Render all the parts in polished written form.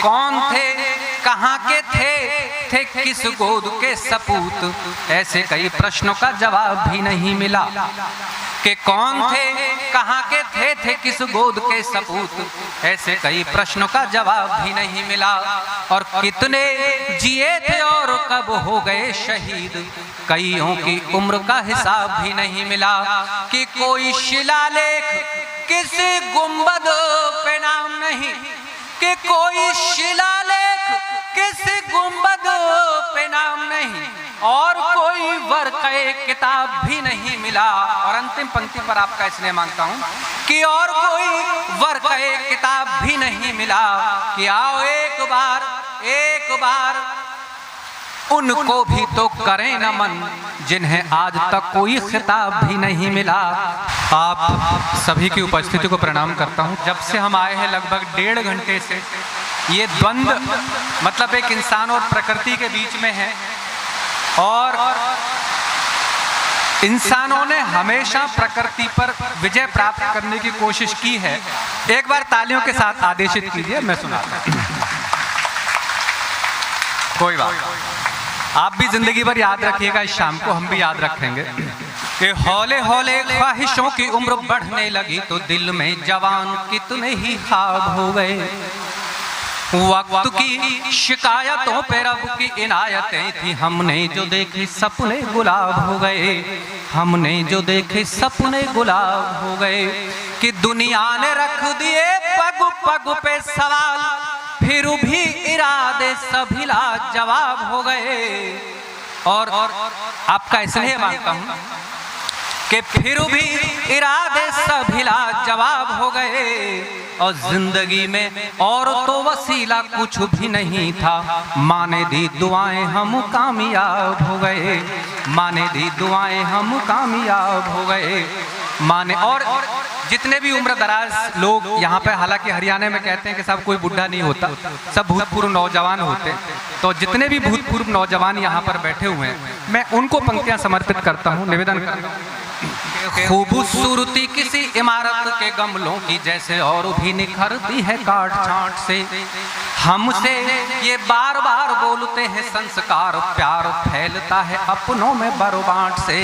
कौन थे, कहाँ के थे किस गोद के सपूत, ऐसे कई प्रश्नों का जवाब भी नहीं मिला। कि कौन थे, कहाँ के थे किस गोद के सपूत, ऐसे कई प्रश्नों का जवाब भी नहीं मिला। और कितने जिए थे और कब हो गए शहीद, कईयों की उम्र का हिसाब भी नहीं मिला। कि कोई शिलालेख किसी गुंबद पे नाम नहीं, कि कोई शिलालेख किसी गुंबद पे नाम नहीं, और कोई वर्क़े किताब भी नहीं मिला। और अंतिम पंक्ति पर आपका इसलिए मांगता हूं कि और कोई वर्क़े किताब भी नहीं मिला। कि आओ एक बार उनको भी तो करें नमन, जिन्हें आज तक कोई खिताब भी नहीं मिला। आप सभी की उपस्थिति को प्रणाम करता हूं। जब से हम आए हैं लगभग 1.5 घंटे से ये द्वंद्व, मतलब एक इंसान और प्रकृति के बीच में है, और इंसानों ने हमेशा प्रकृति पर विजय प्राप्त करने की कोशिश की है। एक बार तालियों के साथ आदेशित कीजिए, मैं सुनाता हूं। कोई बात, आप भी जिंदगी भर याद रखिएगा, इस शाम को हम भी याद रखेंगे कि हौले हौले ख्वाहिशों की उम्र बढ़ने लगी तो दिल में जवान कितने ही ख्वाब हो गए। वक्त की शिकायतों पे रब की इनायतें थी, हमने जो देखे सपने गुलाब हो गए, हमने जो देखे सपने गुलाब हो गए। कि दुनिया ने रख दिए पग पग पे सवाल, फिर भी इरादे सभी लाजवाब हो गए। और आपका इसलिए मांगता हूं कि फिर भी इरादे सभी लाजवाब हो गए। और जिंदगी में और तो वसीला कुछ भी नहीं था, माने दी दुआएं हम कामयाब हो गए, माने दी दुआएं हम कामयाब हो गए। माने और जितने भी उम्र दराज लोग यहाँ पे, हालांकि हरियाणा में कहते हैं कि सब कोई बुढ़ा नहीं होता, सब भूतपूर्व नौजवान होते हैं, तो जितने भी भूतपूर्व नौजवान यहाँ पर बैठे हुए हैं, मैं उनको पंक्तियां समर्पित करता हूँ, निवेदन करता हूँ। खूबसूरती किसी इमारत के गमलों की जैसे और भी निखरती है काट छांट से, हमसे ये बार बार बोलते हैं संस्कार, प्यार फैलता है अपनों में बरबांट से,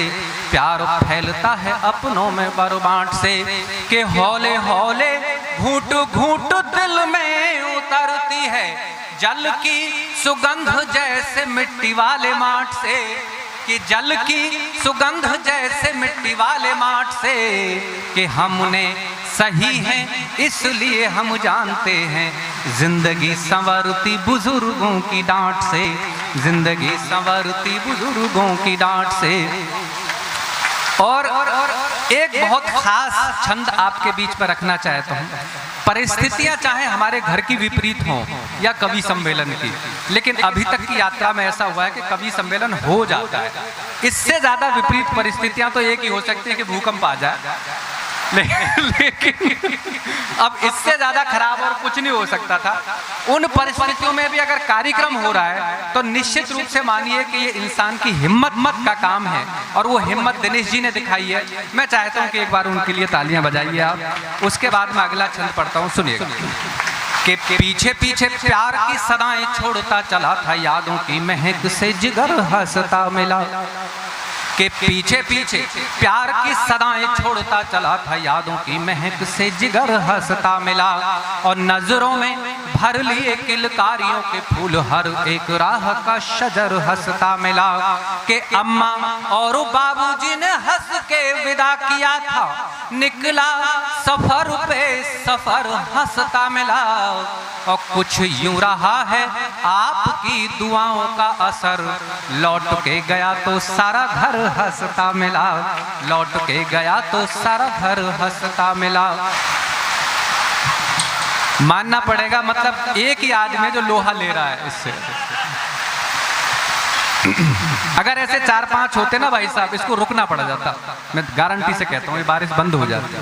प्यार फैलता है अपनों में बरबांट से। कि हौले हौले घूंट घूंट दिल में उतरती है जल की सुगंध जैसे मिट्टी वाले माट से, कि जल की सुगंध जैसे मिट्टी वाले माट से। कि हमने सही है इसलिए हम जानते हैं, जिंदगी संवरती बुजुर्गों की डांट से, जिंदगी संवरती बुजुर्गों की डांट से। और एक बहुत खास छंद आपके बीच पर रखना चाहता हूँ। परिस्थितियां चाहे हमारे घर की विपरीत हों या कवि सम्मेलन की, लेकिन अभी तक की यात्रा में ऐसा हुआ है कि कवि सम्मेलन हो जाता है। इससे ज्यादा विपरीत परिस्थितियां तो एक ही हो सकती है कि भूकंप आ जाए, लेकिन अब इससे ज्यादा खराब और कुछ नहीं हो सकता था। उन परिस्थितियों में भी अगर कार्यक्रम हो रहा है तो निश्चित रूप से मानिए कि ये इंसान की हिम्मत का काम है, और वो हिम्मत दिनेश जी ने दिखाई है। मैं चाहता हूं कि एक बार उनके लिए तालियां बजाइए आप। उसके बाद मैं अगला छंद पढ़ता हूं, सुनिएगा। कि पीछे पीछे प्यार की सदाएं छोड़ता चला था, यादों की महक से जिगर हंसता मिला। कि पीछे पीछे प्यार की सदाएं छोड़ता चला था, यादों की महक से जिगर हंसता मिला। और नजरों में भर लिए किलकारियों के फूल, हर एक राह का शजर हंसता मिला। कि अम्मा और बाबूजी ने हंस के विदा किया था, निकला सफर पे सफर हंसता मिला। और कुछ यूं रहा है आपकी दुआओं का असर, लौट के गया तो सारा घर हंसता मिला, लौट के गया तो सारा घर हंसता मिला। मानना पड़ेगा, मतलब एक ही आदमी जो लोहा ले रहा है इससे। अगर ऐसे 4-5 होते ना भाई साहब, इसको रुकना पड़ जाता। मैं गारंटी से कहता हूँ ये बारिश बंद हो जाती।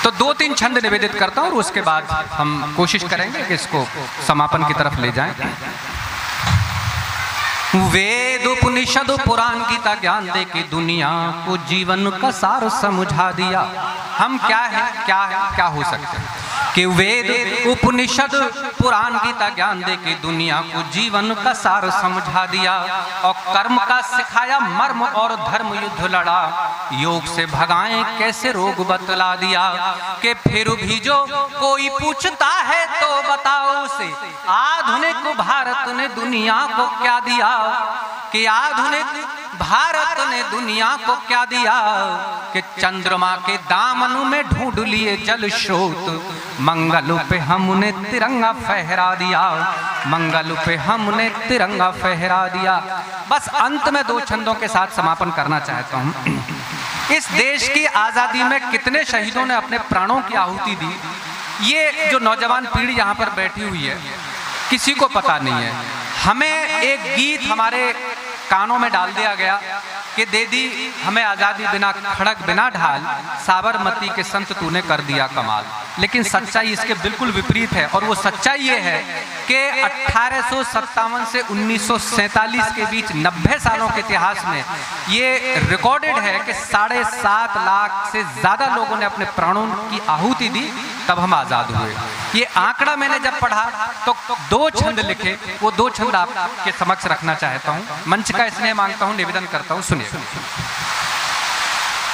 तो 2-3 छंद निवेदित करता हूँ और उसके बाद हम कोशिश करेंगे कि इसको समापन की तरफ ले जाएं। वेद उपनिषद पुराण गीता ज्ञान दे के दुनिया को जीवन का सार समझा दिया। हम क्या है, क्या हो सकते हैं। कि वेद उपनिषद पुराण गीता ज्ञान दे के दुनिया को जीवन का सार समझा दिया, और कर्म का सिखाया मर्म और धर्म युद्ध लड़ा, योग से भगाएं कैसे रोग बतला दिया। कि फिर भी जो कोई पूछता है तो बताओ उसे, आधुनिक भारत ने दुनिया को क्या दिया। कि आधुनिक भारत ने दुनिया को क्या दिया। कि चंद्रमा के दामन में ढूंढ लिए जल स्रोत, मंगल पे हमने तिरंगा फहरा दिया, मंगल पे हमने तिरंगा फहरा दिया। बस अंत में दो छंदों के साथ समापन करना चाहता हूं। इस देश की आजादी में कितने शहीदों ने अपने प्राणों की आहुति दी, ये जो नौजवान पीढ़ी यहाँ पर बैठी हुई है किसी को पता नहीं है। हमें एक गीत हमारे कानों में डाल दिया गया कि दे दी हमें आज़ादी बिना खड़क बिना ढाल, साबरमती के संत तूने कर दिया कमाल। लेकिन सच्चाई इसके बिल्कुल विपरीत है, और वो सच्चाई ये है कि 1857 से 1947 के बीच 90 सालों के इतिहास में ये रिकॉर्डेड है कि 7.5 लाख से ज़्यादा लोगों ने अपने प्राणों की आहुति दी, तब हम आज़ाद हुए। ये आंकड़ा मैंने जब पढ़ा तो 2 छंद लिखे, वो 2 छंद आपके समक्ष रखना चाहता हूँ। मंच का स्नेह मांगता हूँ, निवेदन करता हूँ, सुनिए।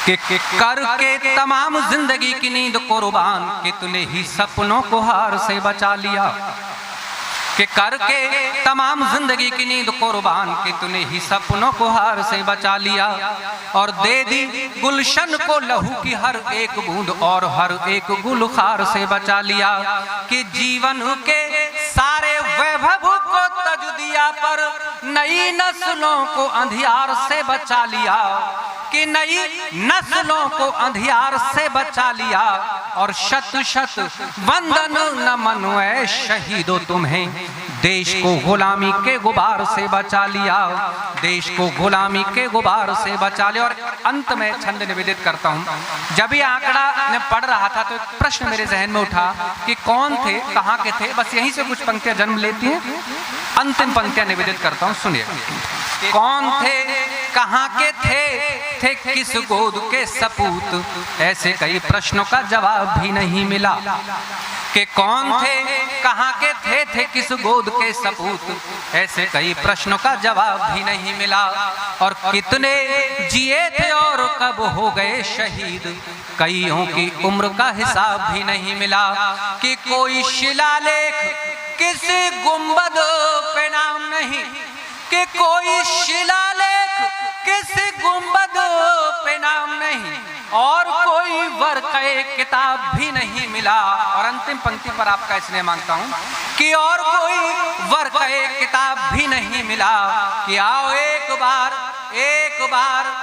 कि करके तमाम जिंदगी की नींद कुर्बान, कि तूने ही सपनों को हार से बचा लिया। कि करके तमाम जिंदगी की नींद कुर्बान, कि तूने ही सपनों को हार से बचा लिया। और दे दी गुलशन को लहू की हर एक बूंद, और हर एक गुलखार से बचा लिया। कि जीवन के सारे वैभव को तज दिया, पर नई नस्लों को अंधियार से बचा लिया। कि नई नस्लों को अंधियार से बचा लिया। और शत शत वंदन नमन ऐ शहीदों तुम्हें, देश को गुलामी के गुबार से बचा लिया, देश को गुलामी के गुबार से बचा लिया। और अंत में छंद निवेदित करता हूँ। जब ये आंकड़ा मैं पढ़ रहा था तो एक प्रश्न मेरे जहन में उठा कि कौन थे, कहाँ के थे। बस यहीं से कुछ पंक्तियां जन्म लेती हैं। अंतिम पंक्तियां निवेदित करता हूँ, सुनिए। कौन थे, कहाँ के थे किस गोद के सपूत, ऐसे कई प्रश्नों का जवाब भी नहीं मिला। कि कौन थे, कहाँ के थे किस गोद के सपूत, ऐसे कई प्रश्नों का जवाब भी नहीं मिला। और कितने जिए थे और कब हो गए शहीद, कईयों की उम्र का हिसाब भी नहीं मिला। कि कोई शिलालेख किसी गुंबद पे नाम नहीं, कि कोई शिलालेख किसी गुंबद पे नाम नहीं, और कोई वर्क़े किताब भी नहीं मिला। और अंतिम पंक्ति पर आपका स्नेह मांगता हूं कि और कोई वर्क़े किताब भी नहीं मिला। कि आओ एक बार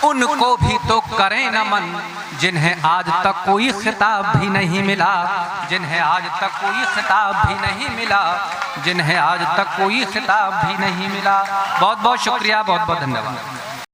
उनको भी तो करें नमन, जिन्हें आज तक कोई खिताब भी नहीं मिला, जिन्हें आज तक कोई खिताब भी नहीं मिला, जिन्हें आज तक कोई खिताब भी नहीं मिला। बहुत बहुत शुक्रिया, बहुत बहुत धन्यवाद।